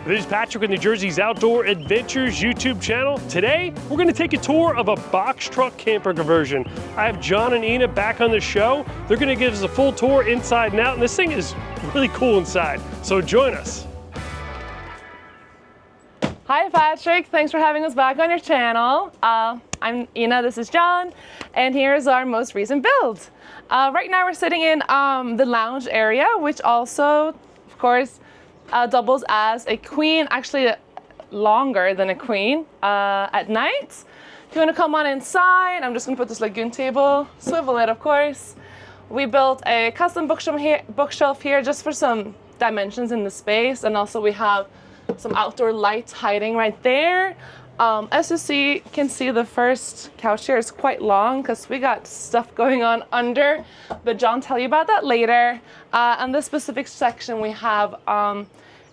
This is Patrick with New Jersey's Outdoor Adventures YouTube channel. Today, we're gonna take a tour of a box truck camper conversion. I have John and Ina back on the show. They're gonna give us a full tour inside and out, and this thing is really cool inside. So join us. Hi Patrick, thanks for having us back on your channel. I'm Ina, this is John, and here's our most recent build. Right now we're sitting in the lounge area, which also, of course, doubles as a queen, actually longer than a queen at night. If you want to come on inside, I'm just going to put this Lagoon table, swivel it of course. We built a custom bookshelf here just for some dimensions in the space, and also we have some outdoor lights hiding right there. As you can see the first couch here is quite long because we got stuff going on under, but John will tell you about that later. On this specific section we have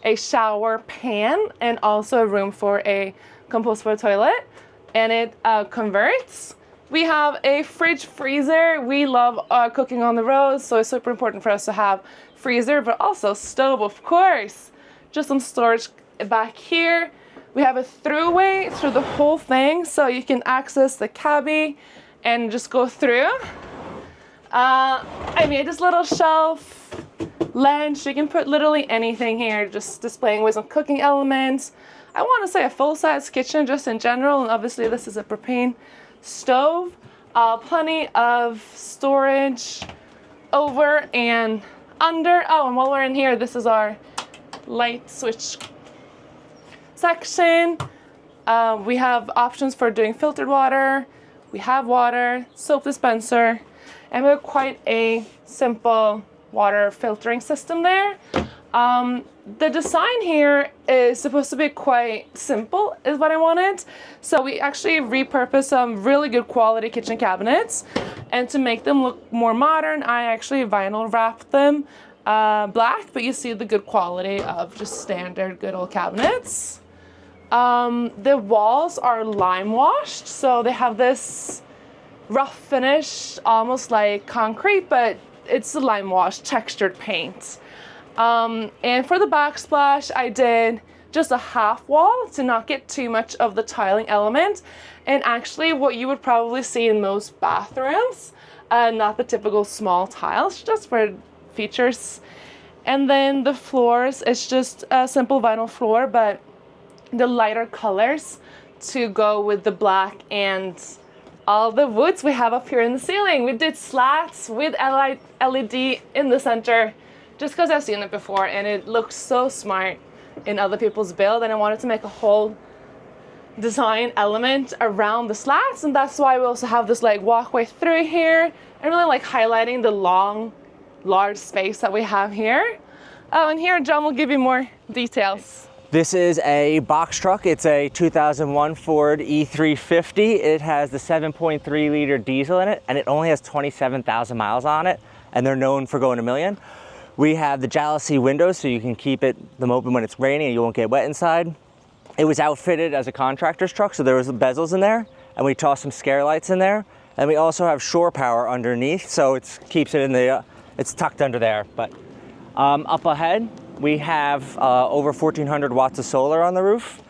a shower pan and also a room for a compostable toilet, and it converts. We have a fridge freezer. We love cooking on the road, so it's super important for us to have freezer, but also stove, of course. Just some storage back here. We have a throughway through the whole thing, so you can access the cabbie and just go through. I made this little shelf, bench. You can put literally anything here, just displaying with some cooking elements. I want to say a full-size kitchen just in general, and obviously this is a propane stove. Plenty of storage over and under. Oh, and while we're in here, this is our light switch section. We have options for doing filtered water. We have water, soap dispenser, and we have quite a simple water filtering system there. The design here is supposed to be quite simple, is what I wanted. So we actually repurposed some really good quality kitchen cabinets, and to make them look more modern, I actually vinyl wrapped them black, but you see the good quality of just standard good old cabinets. The walls are lime washed, so they have this rough finish, almost like concrete, but it's the lime washed textured paint. And for the backsplash, I did just a half wall to not get too much of the tiling element, and actually what you would probably see in most bathrooms, not the typical small tiles, just for features. And then the floors, it's just a simple vinyl floor, but the lighter colors to go with the black and all the woods we have up here in the ceiling. We did slats with LED in the center just because I've seen it before and it looks so smart in other people's build, and I wanted to make a whole design element around the slats, and that's why we also have this like walkway through here and really like highlighting the large space that we have here. Oh, and here John will give you more details. This is a box truck. It's a 2001 Ford E350. It has the 7.3 liter diesel in it, and it only has 27,000 miles on it, and they're known for going a million. We have the jalousie windows, so you can keep them open when it's raining and you won't get wet inside. It was outfitted as a contractor's truck, so there was bezels in there, and we tossed some scare lights in there. And we also have shore power underneath, so it keeps it in the, it's tucked under there. But up ahead, we have over 1,400 watts of solar on the roof,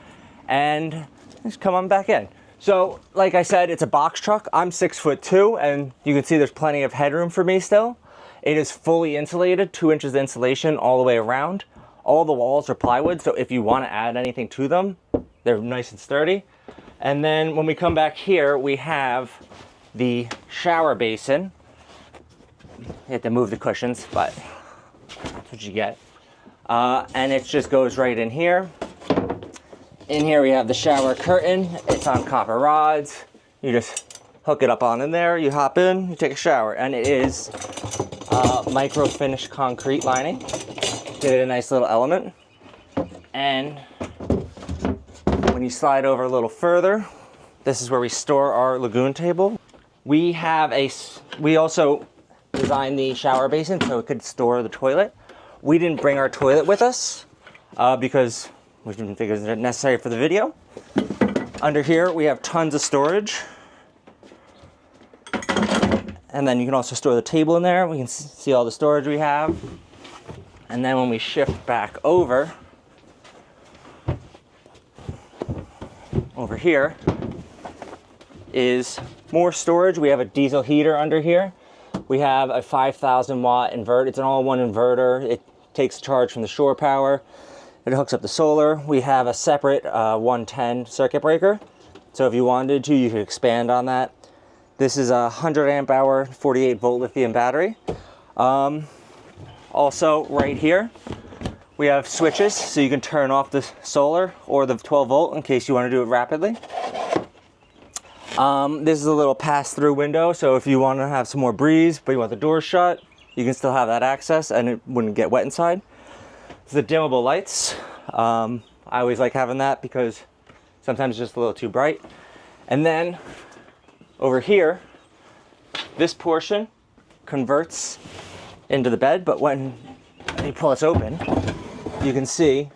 and just come on back in. So, like I said, it's a box truck. I'm 6'2", and you can see there's plenty of headroom for me still. It is fully insulated, 2 inches of insulation all the way around. All the walls are plywood, so if you want to add anything to them, they're nice and sturdy. And then when we come back here, we have the shower basin. You have to move the cushions, but that's what you get. And it just goes right in here. In here we have the shower curtain. It's on copper rods. You just hook it up on in there, you hop in, you take a shower, and it is micro finished concrete lining. Give it a nice little element. And when you slide over a little further, this is where we store our Lagoon table. We also designed the shower basin so it could store the toilet. We didn't bring our toilet with us because we didn't think it was necessary for the video. Under here, we have tons of storage. And then you can also store the table in there. We can see all the storage we have. And then when we shift back over, over here is more storage. We have a diesel heater under here. We have a 5,000 watt inverter. It's an all-in-one inverter. It takes charge from the shore power. It hooks up the solar. We have a separate 110 circuit breaker. So if you wanted to, you could expand on that. This is a 100 amp hour, 48 volt lithium battery. Also right here, we have switches so you can turn off the solar or the 12 volt in case you want to do it rapidly. This is a little pass-through window, so if you want to have some more breeze, but you want the door shut, you can still have that access and it wouldn't get wet inside. The dimmable lights. I always like having that because sometimes it's just a little too bright. And then over here, this portion converts into the bed, but when you pull this open, you can see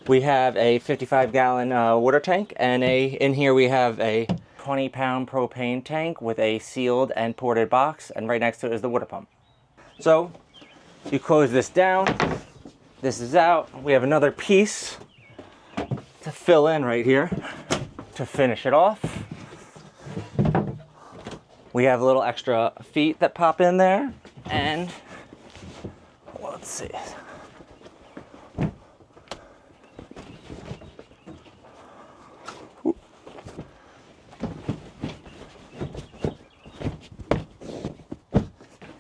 we have a 55-gallon water tank, and in here we have a 20-pound propane tank with a sealed and ported box, and right next to it is the water pump. So you close this down, this is out. We have another piece to fill in right here to finish it off. We have a little extra feet that pop in there, and let's see.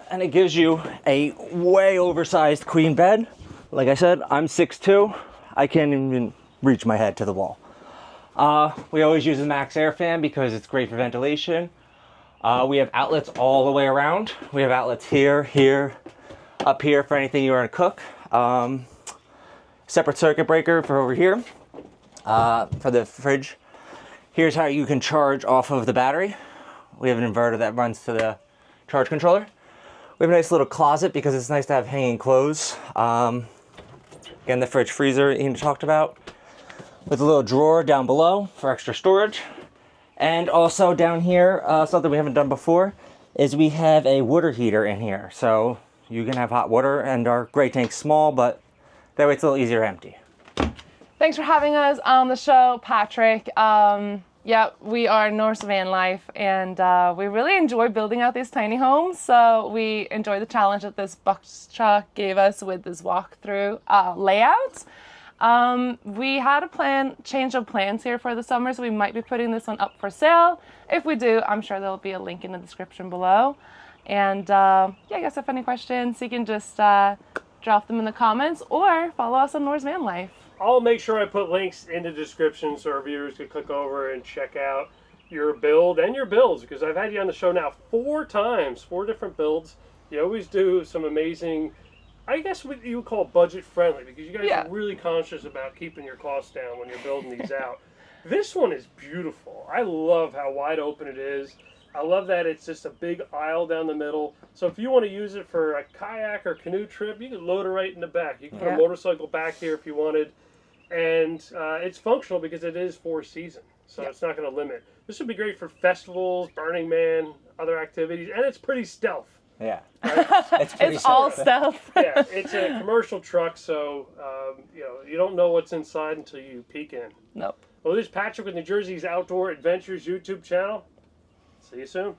And it gives you a way oversized queen bed. Like I said, I'm 6'2". I can't even reach my head to the wall. We always use a max air fan because it's great for ventilation. We have outlets all the way around. We have outlets here, here, up here for anything you want to cook. Separate circuit breaker for over here for the fridge. Here's how you can charge off of the battery. We have an inverter that runs to the charge controller. We have a nice little closet because it's nice to have hanging clothes. Again, the fridge freezer Ian talked about, with a little drawer down below for extra storage. And also down here, something we haven't done before, is we have a water heater in here. So you can have hot water, and our gray tank's small, but that way it's a little easier to empty. Thanks for having us on the show, Patrick. Yeah, we are Norse Van Life, and we really enjoy building out these tiny homes. So we enjoy the challenge that this box truck gave us with this walkthrough layout. We had a change of plans here for the summer, so we might be putting this one up for sale. If we do, I'm sure there'll be a link in the description below. And yeah, I guess if any questions, you can just drop them in the comments or follow us on Norse Van Life. I'll make sure I put links in the description so our viewers can click over and check out your build and your builds, because I've had you on the show now 4 times, 4 different builds. You always do some amazing, I guess what you would call budget friendly, because you guys are really conscious about keeping your costs down when you're building these out. This one is beautiful. I love how wide open it is. I love that it's just a big aisle down the middle. So if you want to use it for a kayak or canoe trip, you can load it right in the back. You can put a motorcycle back here if you wanted. And it's functional because it is 4 season. So it's not going to limit. This would be great for festivals, Burning Man, other activities. And it's pretty stealth. Yeah. Right? It's all stealth. Yeah, it's a commercial truck, so you don't know what's inside until you peek in. Nope. Well, this is Patrick with New Jersey's Outdoor Adventures YouTube channel. See you soon.